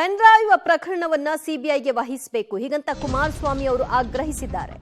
Pen drive ಪ್ರಕರಣವನ್ನ ಸಿಬಿಐಗೆ ವಹಿಸಬೇಕು ಹೀಗಂತ ಕುಮಾರಸ್ವಾಮಿ ಅವರು ಆಗ್ರಹಿಸಿದ್ದಾರೆ.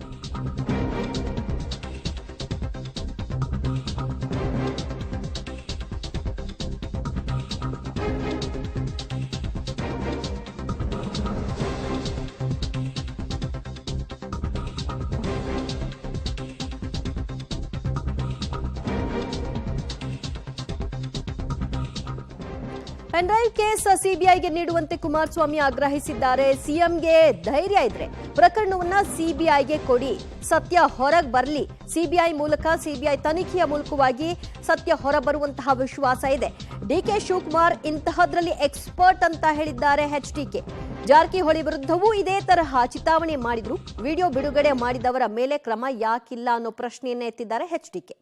ಪೆನ್ಡ್ರೈವ್ ಕೇಸ್ ಸಿಬಿಐಗೆ ನೀಡುವಂತೆ ಕುಮಾರಸ್ವಾಮಿ ಆಗ್ರಹಿಸಿದ್ದಾರೆ. ಸಿಎಂಗೆ ಧೈರ್ಯ ಇದ್ರೆ ಪ್ರಕರಣವನ್ನ ಸಿಬಿಐಗೆ ಕೊಡಿ, ಸತ್ಯ ಹೊರಗೆ ಬರಲಿ. ಸಿಬಿಐ ಮೂಲಕ ಸಿಬಿಐ ತನಿಖೆಯ ಮೂಲಕವಾಗಿ ಸತ್ಯ ಹೊರಬರುವಂತಹ ವಿಶ್ವಾಸ ಇದೆ. ಡಿಕೆ ಶಿವಕುಮಾರ್ ಇಂತಹದ್ರಲ್ಲಿ ಎಕ್ಸ್ಪರ್ಟ್ ಅಂತ ಹೇಳಿದ್ದಾರೆ ಎಚ್ಡಿಕೆ. ಜಾರಕಿಹೊಳಿ ವಿರುದ್ಧವೂ ಇದೇ ತರಹ ಚಿತಾವಣೆ ಮಾಡಿದ್ರು. ವಿಡಿಯೋ ಬಿಡುಗಡೆ ಮಾಡಿದವರ ಮೇಲೆ ಕ್ರಮ ಯಾಕಿಲ್ಲ ಅನ್ನೋ ಪ್ರಶ್ನೆಯನ್ನ ಎತ್ತಿದ್ದಾರೆ ಎಚ್ಡಿಕೆ.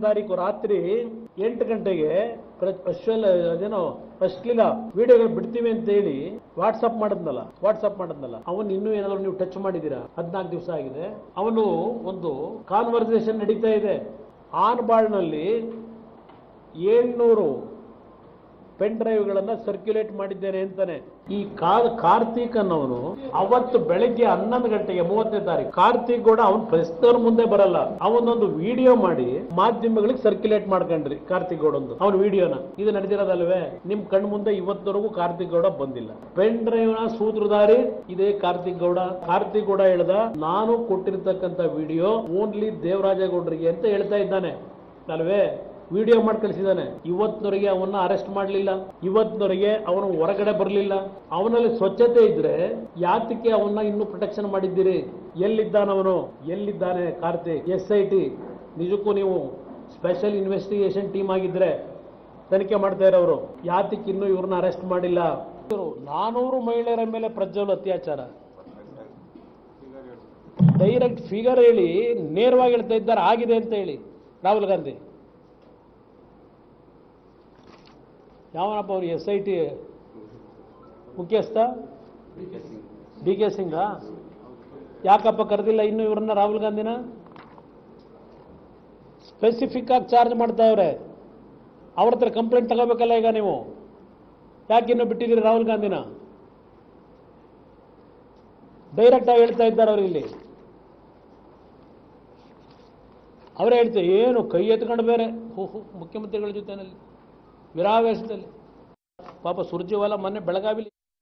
ತಾರೀಕು ರಾತ್ರಿ 8 ಗಂಟೆಗೆ ಅಶ್ಲೀಲ ವಿಡಿಯೋಗಳು ಬಿಡ್ತೀವಿ ಅಂತ ಹೇಳಿ ವಾಟ್ಸ್ಆಪ್ ಮಾಡಿದ್ನಲ್ಲ ಅವನು ಇನ್ನೂ ಏನಾದ್ರು ನೀವು ಟಚ್ ಮಾಡಿದೀರಾ? 14 ದಿವಸ ಆಗಿದೆ. ಅವನು ಒಂದು ಕಾನ್ವರ್ಸೇಷನ್ ನಡೀತಾ ಇದೆ. ಆನ್ ಬಾಳ್ನಲ್ಲಿ 700 ಪೆನ್ ಡ್ರೈವ್ಗಳನ್ನ ಸರ್ಕ್ಯುಲೇಟ್ ಮಾಡಿದ್ದೇನೆ ಅಂತಾನೆ. ಈ ಕಾರ್ತಿಕ್ ಅನ್ನೋನು ಅವತ್ತು ಬೆಳಗ್ಗೆ 11 ಗಂಟೆಗೆ 30ನೇ ತಾರೀಕು ಕಾರ್ತಿಕ್ ಗೌಡ ಅವನ್ ಪ್ರೆಸ್ನವ್ರ ಮುಂದೆ ಬರಲ್ಲ, ಅವನೊಂದು ವಿಡಿಯೋ ಮಾಡಿ ಮಾಧ್ಯಮಗಳಿಗೆ ಸರ್ಕ್ಯುಲೇಟ್ ಮಾಡ್ಕೊಂಡ್ರಿ ಕಾರ್ತಿಕ್ ಗೌಡ ಅವನ ವಿಡಿಯೋನ. ಇದು ನಡೆದಿರೋದಲ್ವೇ ನಿಮ್ ಕಣ್ ಮುಂದೆ? ಇವತ್ತವರೆಗೂ ಕಾರ್ತಿಕ್ ಗೌಡ ಬಂದಿಲ್ಲ. ಪೆನ್ ಡ್ರೈವ್ ನ ಸೂತ್ರಧಾರಿ ಇದೇ ಕಾರ್ತಿಕ್ ಗೌಡ ಹೇಳ್ದ, ನಾನು ಕೊಟ್ಟಿರ್ತಕ್ಕಂಥ ವಿಡಿಯೋ ಓನ್ಲಿ ದೇವರಾಜೇಗೌಡರಿಗೆ ಅಂತ ಹೇಳ್ತಾ ಇದ್ದಾನೆ ಅಲ್ವೇ? ವಿಡಿಯೋ ಮಾಡಿ ಕಳಿಸಿದ್ದಾನೆ. ಇವತ್ತಿನವರೆಗೆ ಅವನ್ನ ಅರೆಸ್ಟ್ ಮಾಡಲಿಲ್ಲ, ಇವತ್ತಿನವರೆಗೆ ಅವನು ಹೊರಗಡೆ ಬರಲಿಲ್ಲ. ಅವನಲ್ಲಿ ಸ್ವಚ್ಛತೆ ಇದ್ರೆ ಯಾತಕ್ಕೆ ಅವನ್ನ ಇನ್ನೂ ಪ್ರೊಟೆಕ್ಷನ್ ಮಾಡಿದ್ದೀರಿ? ಎಲ್ಲಿದ್ದಾನೆ ಕಾರ್ತಿಕ್? SIT ನಿಜಕ್ಕೂ ನೀವು ಸ್ಪೆಷಲ್ ಇನ್ವೆಸ್ಟಿಗೇಷನ್ ಟೀಮ್ ಆಗಿದ್ರೆ ತನಿಖೆ ಮಾಡ್ತಾ ಇರೋರು, ಯಾತಕ್ಕೆ ಇನ್ನೂ ಇವ್ರನ್ನ ಅರೆಸ್ಟ್ ಮಾಡಿಲ್ಲ? 400 ಮಹಿಳೆಯರ ಮೇಲೆ ಪ್ರಜ್ವಲ್ ಅತ್ಯಾಚಾರ, ಡೈರೆಕ್ಟ್ ಫಿಗರ್ ಹೇಳಿ ನೇರವಾಗಿ ಹೇಳ್ತಾ ಇದ್ದಾರೆ ಆಗಿದೆ ಅಂತ ಹೇಳಿ. ರಾಹುಲ್ ಗಾಂಧಿ ಯಾವನಪ್ಪ ಅವ್ರು? SIT ಮುಖ್ಯಸ್ಥ DK ಸಿಂಗ ಯಾಕಪ್ಪ ಕರೆದಿಲ್ಲ ಇನ್ನು ಇವ್ರನ್ನ? ರಾಹುಲ್ ಗಾಂಧಿನ ಸ್ಪೆಸಿಫಿಕ್ ಆಗಿ ಚಾರ್ಜ್ ಮಾಡ್ತಾವ್ರೆ. ಅವ್ರ ಹತ್ರ ಕಂಪ್ಲೇಂಟ್ ತಗೋಬೇಕಲ್ಲ ಈಗ ನೀವು. ಯಾಕೆ ಇನ್ನು ಬಿಟ್ಟಿದ್ದೀರಿ ರಾಹುಲ್ ಗಾಂಧಿನ? ಡೈರೆಕ್ಟ್ ಆಗಿ ಹೇಳ್ತಾ ಇದ್ದಾರೆ ಅವ್ರು. ಇಲ್ಲಿ ಅವರೇ ಹೇಳ್ತಾರೆ, ಏನು ಕೈ ಎತ್ಕೊಂಡು ಬೇರೆ ಮುಖ್ಯಮಂತ್ರಿಗಳ ಜೊತೆನಲ್ಲಿ ವಿರಾವೇಶದಲ್ಲಿ. ಪಾಪ ಸುರ್ಜೇವಾಲಾ ಮೊನ್ನೆ ಬೆಳಗಾವಿಲಿ